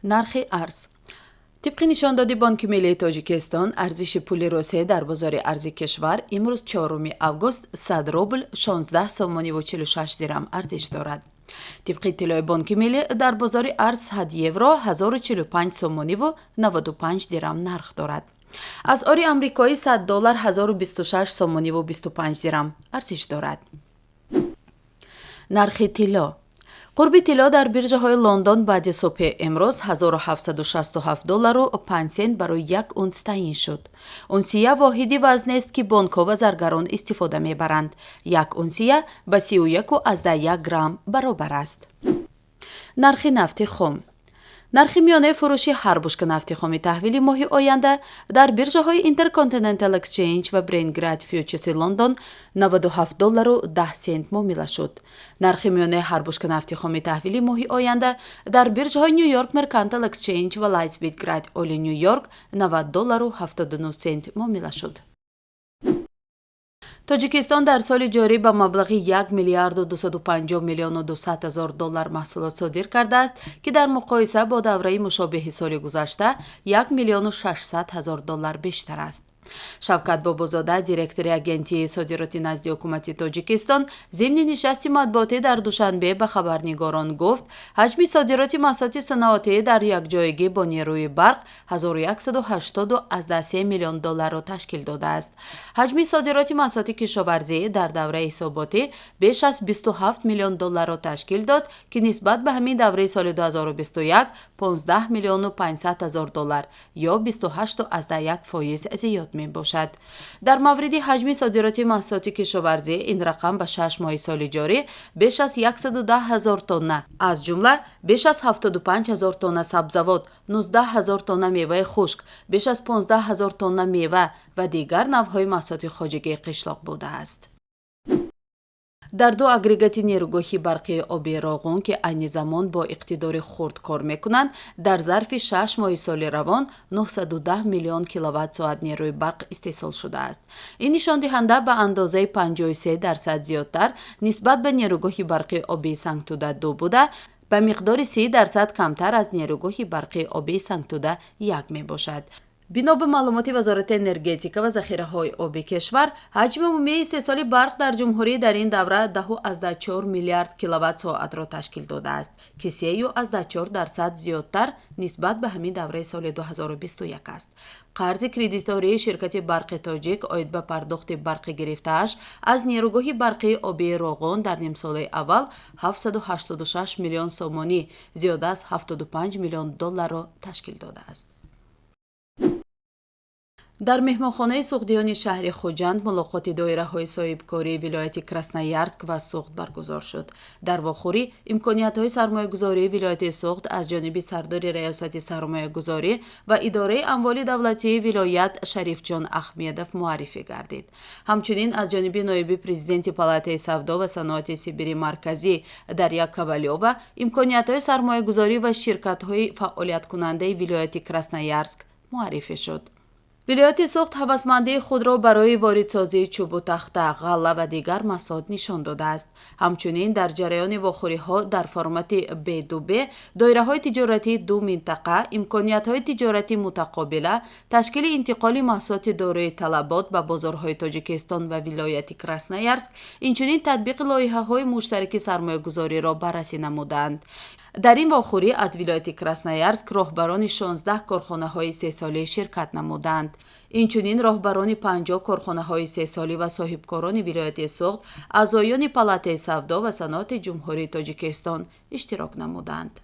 нархи арз. طبق نشاندادی بانک ملی تاجیکستان ارزش پول روسیه در بازار ارزی کشور امروز 4 آگوست 100 روبل 16 سومانی و 46 درم ارزش دارد. طبق اطلاع بانک ملی در بازار ارز 100 یورو 1045 سومانی و 95 درم نرخ دارد. از آری آمریکایی 100 دلار 1026 سومانی و 25 درم ارزش دارد. نرخ طلا. قرب طلا در بیرژه های لندن بعد صبح امروز 1767 دلار و 5 سنت برای یک اونس تعیین شد. اونسیه واحدی وزن است که بانک‌ها و زرگران استفاده می‌برند. یک اونسیه به 31.1 گرم برابر است. نرخ نفت خام. نرخ میانه فروش هر بشکه نفت خام تحویلی ماه آینده در بیرژه های اینترکانتیننتال اکسچنج و برینگراد فیوچرز لندن 97 دلار و 10 سنت معامله شد. نرخ میانه هر بشکه نفت خام تحویلی ماه آینده در بیرژه های نیویورک مرکانتال اکسچنج و لایتسبیدگراد اولی نیویورک 90 دلار و 79 سنت معامله شد. تاجیکستان در سال جاری به مبلغ 1 میلیارد و 250 میلیون و 200 هزار دلار محصولات صادر کرده است که در مقایسه با دوره مشابه سال گذشته 1 میلیون و 600 هزار دلار بیشتر است. شوکت بابازاده دیرکتور اگنتی صادرات نزد حکومت تاجیکستان ضمن نشست مطبوعاتی در دوشنبه به خبرنگاران گفت حجم صادرات محصولات صنعتی در یک جایگی با نیروی برق 1180.3 میلیون دلار را تشکیل داده است. حجم صادرات محصولات کشاورزی در دوره حساباتی بیش از 27 میلیون دلار را تشکیل داد که نسبت به همین دوره سال 2021 15 میلیون و 500 هزار دلار یا 28.1% زیاد می باشد. در مورد حجم صادرات محصولات کشاورزی این رقم به 6 ماه سال جاری بیش از 110 هزار تن از جمله بیش از 75 هزار تن سبزیجات، 19 هزار تن میوه خشک، بیش از 15 هزار تن میوه و دیگر نوع‌های محصولات خارجی قشلاق بوده است. در دو اگریگات نیروگاهی برقی آبی راغون که عین زمان با اقتدار خرد کار میکنند در ظرف 6 ماه سال روان 910 میلیون کیلووات ساعت نیروی برق استحصال شده است. این نشان دهنده به اندازه 53% زیادتر نسبت به نیروگاه برقی آبی سنگتوده 2 بوده، به مقدار 30% کمتر از نیروگاه برقی آبی سنگتوده 1 می باشد. بنا به معلومات وزارت انرژتیک و ذخیره‌های آبی کشور، حجم عمومی استحصال برق در جمهوری در این دوره 10.4 میلیارد کیلووات ساعت را تشکیل داده است که 3.4% زیادتر نسبت به همین دوره سال 2021 است. قرض کردیتاری شرکت برق تاجیک عاید به پرداخت برق گرفته‌اش از نیروگاه برقی آبی راغون در نیم سال اول 786 میلیون سومانی زیاده از 75 میلیون دلار را تشکیل داده است. در مهمانخانه سوختیان شهر خوجند ملاقات دایره‌های صاحبکاری ولایت کراسنویارسک و سوخت برگزار شد. در واخوری امکانیت‌های سرمایه‌گذاری ولایت سوخت از جانب سردار ریاست سرمایه‌گذاری و اداره اموال دولتی ولایت شریف جان احمدیف معرفی گردید. همچنین از جانب نایب پرزیدنت پالاتای سودا و صنعت سیبری مرکزی دریا کابالیووا امکانیت‌های سرمایه‌گذاری و شرکت‌های فعالیت کننده ولایت کراسنویارسک معرفی شد. ولایت سوخت هوسمندی خود را برای واردسازی چوب و تخته، غله و دیگر مسائل نشان داده است. همچنین در جریان واخوری‌ها در فرمت B2B دایره‌های تجارتی 2 منطقه، امکانیت‌های تجارتی متقابله، تشکیل انتقال محصولات دارای طلبات به بازارهای تاجیکستان و ولایت کراسنویارسک، اینچنین تطبیق لایحه‌های مشترک سرمایه‌گذاری را بررسی نمودند. در این واخوری از ولایت کراسنویارسک راهبران 16 کارخانه‌های استحصالی شرکت نمودند. اینچنین راهبران 50 کارخانه‌های استحصالی و صاحبکاران ولایت سوخت، اعضایان پالاتای سودا و صنعت جمهوری تاجیکستان اشتراک نمودند.